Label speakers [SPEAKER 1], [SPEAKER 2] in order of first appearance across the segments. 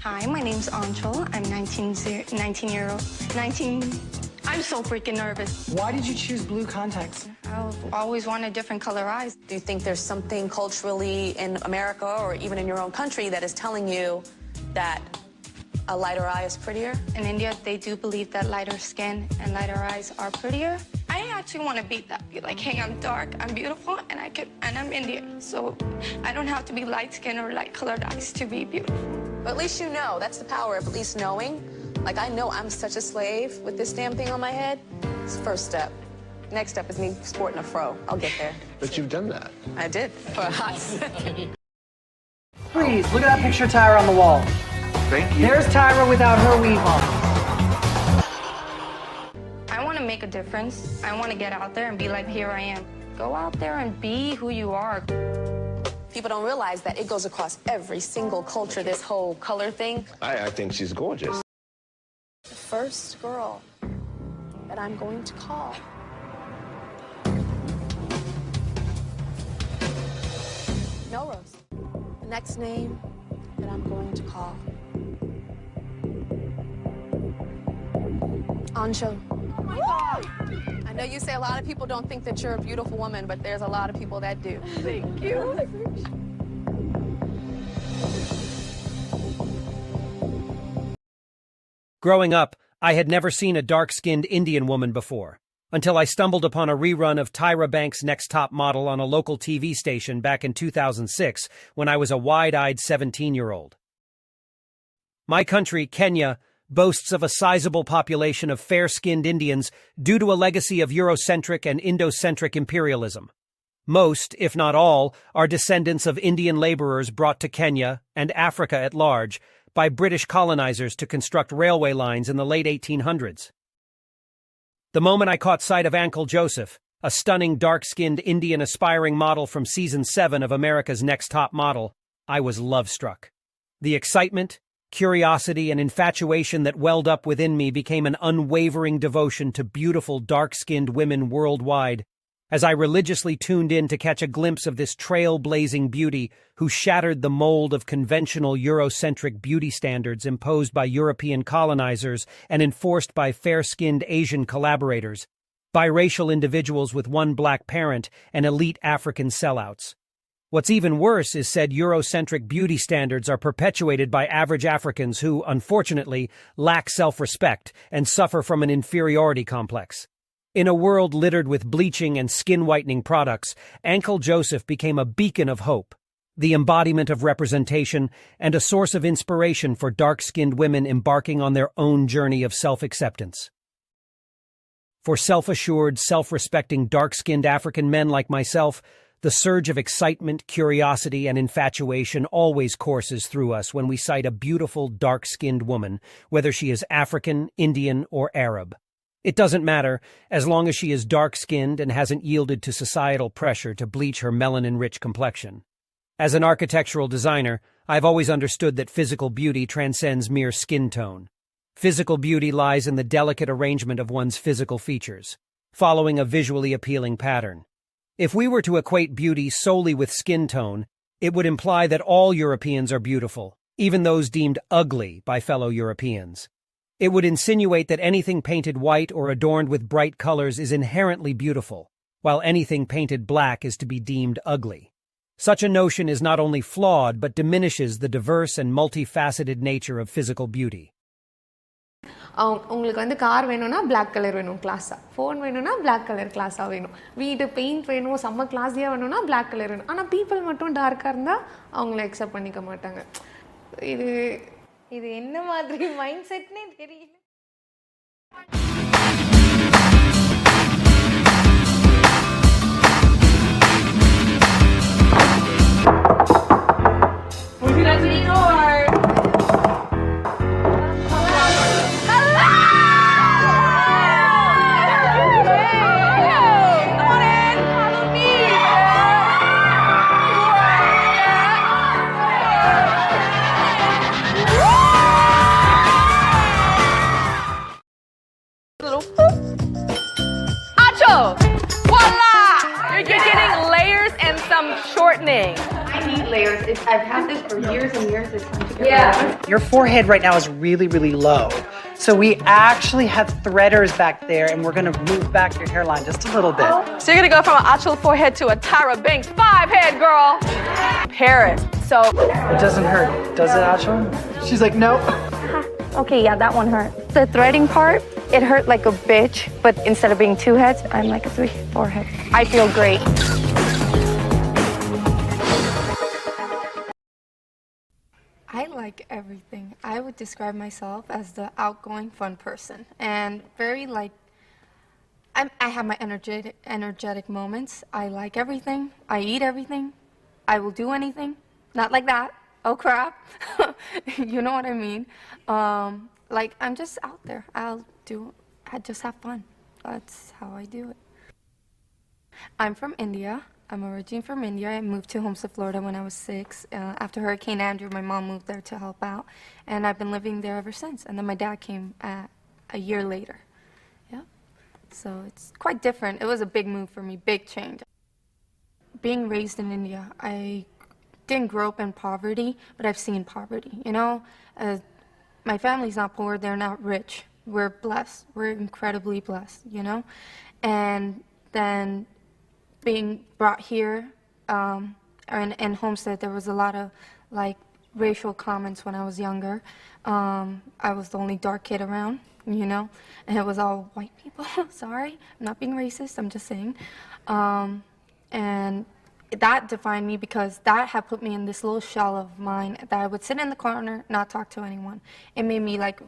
[SPEAKER 1] Hi, my name's Anchal. I'm 19. I'm so freaking nervous.
[SPEAKER 2] Why did you choose blue contacts?
[SPEAKER 1] I've always wanted different color eyes.
[SPEAKER 3] Do you think there's something culturally in America or even in your own country that is telling you that a lighter eye is prettier?
[SPEAKER 1] In India, they do believe that lighter skin and lighter eyes are prettier. I actually want to beat that. Be like, hey, I'm dark, I'm beautiful, and I'm Indian. So I don't have to be light skin or light colored eyes to be beautiful.
[SPEAKER 3] But at least you know. That's the power of at least knowing. Like, I know I'm such a slave with this damn thing on my head. It's the first step. Next step is me sporting a fro. I'll get there.
[SPEAKER 4] But you've done that.
[SPEAKER 3] I did for a hot second.
[SPEAKER 2] Please, look at that picture of Tyra on the wall.
[SPEAKER 4] Thank you.
[SPEAKER 2] There's Tyra without her weave on.
[SPEAKER 1] I want to make a difference. I want to get out there and be like, here I am. Go out there and be who you are.
[SPEAKER 3] People don't realize that it goes across every single culture, this whole color thing.
[SPEAKER 4] I think she's gorgeous.
[SPEAKER 3] The first girl that I'm going to call. Melrose. The next name that I'm going to call. Anchal. Oh my God. I know you say a lot of people don't think that you're a beautiful woman, but there's a lot of people that do.
[SPEAKER 1] Thank you.
[SPEAKER 5] Growing up, I had never seen a dark-skinned Indian woman before, until I stumbled upon a rerun of Tyra Banks' Next Top Model on a local TV station back in 2006 when I was a wide-eyed 17-year-old. My country, Kenya, boasts of a sizable population of fair-skinned Indians due to a legacy of Eurocentric and Indocentric imperialism. Most, if not all, are descendants of Indian laborers brought to Kenya and Africa at large by British colonizers to construct railway lines in the late 1800s. The moment I caught sight of Anchal Joseph, a stunning dark-skinned Indian aspiring model from Season 7 of America's Next Top Model, I was love-struck. The excitement, curiosity, and infatuation that welled up within me became an unwavering devotion to beautiful dark-skinned women worldwide, as I religiously tuned in to catch a glimpse of this trailblazing beauty who shattered the mold of conventional Eurocentric beauty standards imposed by European colonizers and enforced by fair-skinned Asian collaborators, biracial individuals with one black parent, and elite African sellouts. What's even worse is said Eurocentric beauty standards are perpetuated by average Africans who, unfortunately, lack self-respect and suffer from an inferiority complex. In a world littered with bleaching and skin-whitening products, Anchal Joseph became a beacon of hope, the embodiment of representation, and a source of inspiration for dark-skinned women embarking on their own journey of self-acceptance. For self-assured, self-respecting dark-skinned African men like myself, the surge of excitement, curiosity, and infatuation always courses through us when we sight a beautiful, dark-skinned woman, whether she is African, Indian, or Arab. It doesn't matter, as long as she is dark-skinned and hasn't yielded to societal pressure to bleach her melanin-rich complexion. As an architectural designer, I've always understood that physical beauty transcends mere skin tone. Physical beauty lies in the delicate arrangement of one's physical features, following a visually appealing pattern. If we were to equate beauty solely with skin tone, it would imply that all Europeans are beautiful, even those deemed ugly by fellow Europeans. It would insinuate that anything painted white or adorned with bright colors is inherently beautiful, while anything painted black is to be deemed ugly. Such a notion is not only flawed but diminishes the diverse and multifaceted nature of physical beauty.
[SPEAKER 6] உங்களுக்கு வந்து car வேணும்னா black colour வேணும் கிளாஸாக, phone வேணும்னா black colour கிளாஸாக வேணும், வீடு paint வேணும் செம்ம கிளாஸியாக வேணும்னா பிளாக் கலர் வேணும். ஆனால் பீப்புள் மட்டும் டார்க்காக இருந்தால் அவங்கள அக்செப்ட் பண்ணிக்க மாட்டாங்க. இது என்ன மாதிரி மைண்ட் செட்னே தெரியல.
[SPEAKER 7] Voila! You're getting layers and some shortening.
[SPEAKER 1] I need layers I've had this for years and years. It's time to get rid of it.
[SPEAKER 2] Your forehead right now is really, really low. So we actually have threaders back there, and we're gonna move back your hairline just a little bit.
[SPEAKER 3] So you're gonna go from an Anchal forehead to a Tyra Banks 5-head, girl. Paris. So
[SPEAKER 2] It doesn't hurt, does it, Anchal? She's like, nope.
[SPEAKER 1] Okay, yeah, that one hurt. The threading part, it hurt like a bitch, but instead of being 2 heads, I'm like a 3, 4 head. I feel great. I like everything. I would describe myself as the outgoing, fun person, and very like. I have my energetic moments. I like everything. I eat everything. I will do anything. Not like that. Oh crap. You know what I mean? Like I'm just out there. I just have fun. That's how I do it. I'm from India. I'm originally from India. I moved to Homestead, Florida when I was 6. After Hurricane Andrew, my mom moved there to help out, and I've been living there ever since. And then my dad came a year later. Yeah. So it's quite different. It was a big move for me, big change. Being raised in India, I didn't grow up in poverty, but I've seen poverty, you know? My family's not poor, they're not rich. We're blessed. We're incredibly blessed, you know? And then being brought here, in Homestead, there was a lot of, like, racial comments when I was younger. I was the only dark kid around, you know? And it was all white people. Sorry, I'm not being racist, I'm just saying. And that defined me because that had put me in this little shell of mine that I would sit in the corner, not talk to anyone. It made me like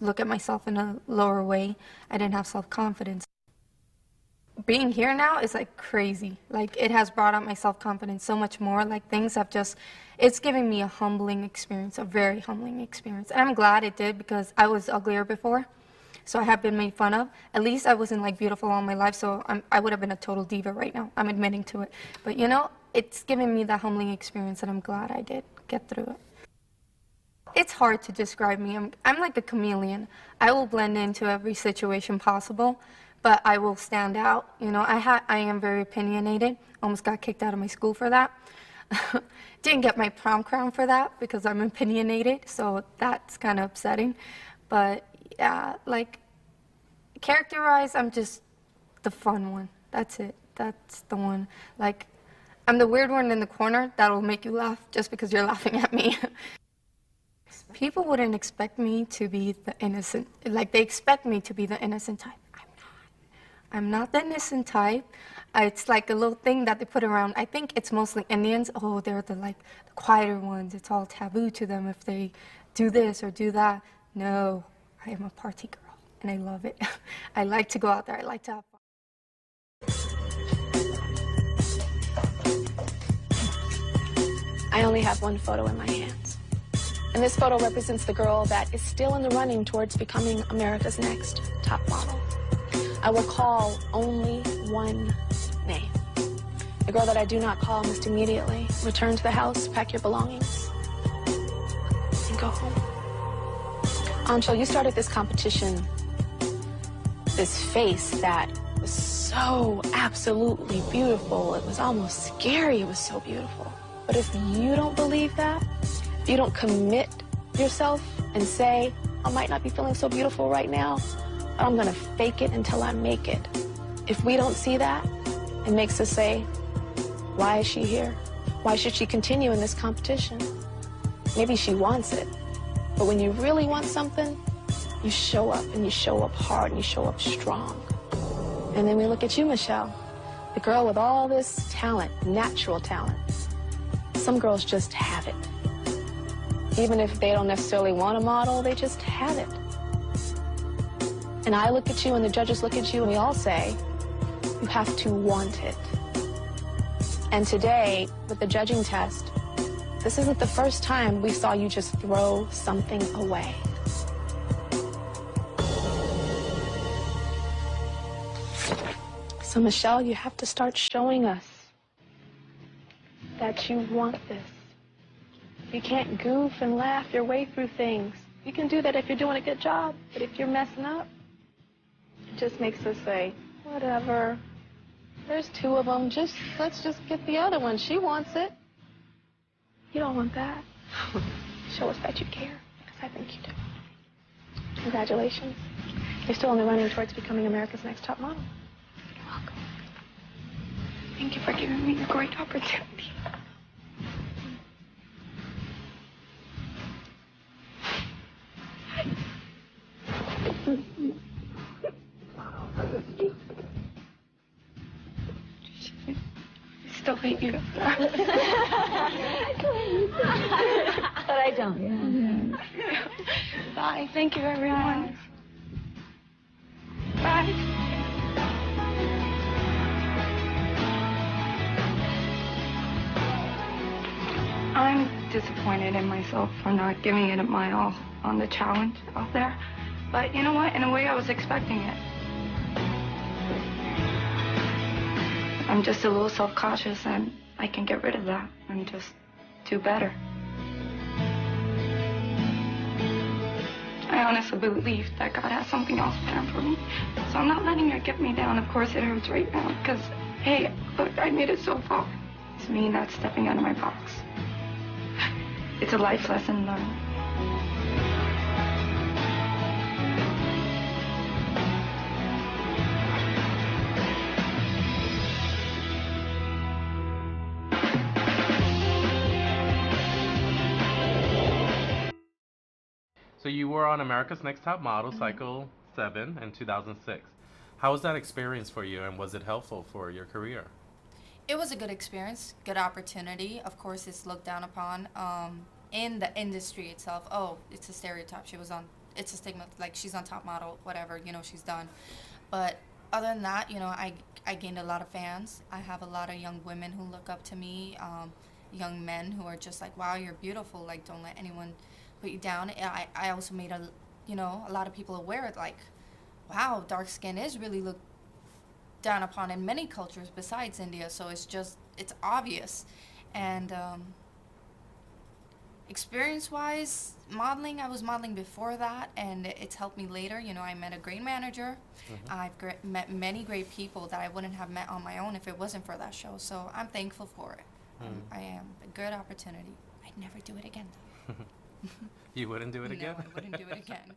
[SPEAKER 1] look at myself in a lower way. I didn't have self-confidence. Being here now is like crazy. Like it has brought out my self-confidence so much more. Like things have just, it's given me a humbling experience, a very humbling experience. And I'm glad it did because I was uglier before. So I have been made fun of. At least I wasn't like beautiful all my life, so I would have been a total diva right now. I'm admitting to it. But you know, it's given me that humbling experience and I'm glad I did get through it. It's hard to describe me. I'm like a chameleon. I will blend into every situation possible, but I will stand out. You know, I am very opinionated. Almost got kicked out of my school for that. Didn't get my prom crown for that because I'm opinionated, so that's kind of upsetting. But yeah, like, character-wise, I'm just the fun one. That's it. That's the one. Like, I'm the weird one in the corner that'll make you laugh just because you're laughing at me. People wouldn't expect me to be the innocent. Like, they expect me to be the innocent type. I'm not the innocent type. It's like a little thing that they put around. I think it's mostly Indians. Oh, they're the, like, the quieter ones. It's all taboo to them if they do this or do that. No. I am a party girl, and I love it. I like to go out there. I like to have fun.
[SPEAKER 3] I only have one photo in my hands. And this photo represents the girl that is still in the running towards becoming America's next top model. I will call only one name. The girl that I do not call must immediately return to the house, pack your belongings, and go home. Anchal, you started this competition, this face that was so absolutely beautiful. It was almost scary. It was so beautiful. But if you don't believe that, if you don't commit yourself and say, I might not be feeling so beautiful right now, but I'm gonna fake it until I make it. If we don't see that, it makes us say, why is she here? Why should she continue in this competition? Maybe she wants it. But when you really want something, you show up, and you show up hard, and you show up strong. And then we look at you, Michelle, the girl with all this talent, natural talent. Some girls just have it. Even if they don't necessarily want a model, they just have it. And I look at you, and the judges look at you, and we all say, you have to want it. And today, with the judging test, this isn't the first time we saw you just throw something away. So, Michelle, you have to start showing us that you want this. You can't goof and laugh your way through things. You can do that if you're doing a good job, but if you're messing up, it just makes us say, whatever. There's 2 of them. Let's just get the other one. She wants it. You don't want that. Show us that you care, because I think you do. Congratulations. You're still in the running towards becoming America's next top model.
[SPEAKER 1] You're welcome. Thank you for giving me a great opportunity. I still hate you.
[SPEAKER 3] But I don't, yeah.
[SPEAKER 1] Bye. Thank you, everyone. Bye. I'm disappointed in myself for not giving it my all on the challenge out there. But you know what? In a way, I was expecting it. I'm just a little self-cautious, and I can get rid of that and just do better. I honestly believe that God has something else planned for me. So I'm not letting it get me down. Of course, it hurts right now because, hey, look, I made it so far. It's me not stepping out of my box. It's a life lesson learned.
[SPEAKER 7] So you were on America's Next Top Model, Cycle 7 in 2006. How was that experience for you, and was it helpful for your career?
[SPEAKER 8] It was a good experience, good opportunity. Of course, it's looked down upon in the industry itself. Oh, it's a stereotype. It's a stigma, like she's on top model, whatever, she's done. But other than that, I gained a lot of fans. I have a lot of young women who look up to me, young men who are just like, wow, you're beautiful. Like, don't let anyone put you down. I also made a lot of people aware, like, wow, dark skin is really looked down upon in many cultures besides India. So it's obvious. And experience-wise, modeling, I was modeling before that, and it's helped me later. I met a great manager. I've met many great people that I wouldn't have met on my own if it wasn't for that show. So I'm thankful for it. I am. A good opportunity. I'd never do it again, though.
[SPEAKER 7] You wouldn't do it again?
[SPEAKER 8] No, I wouldn't do it again.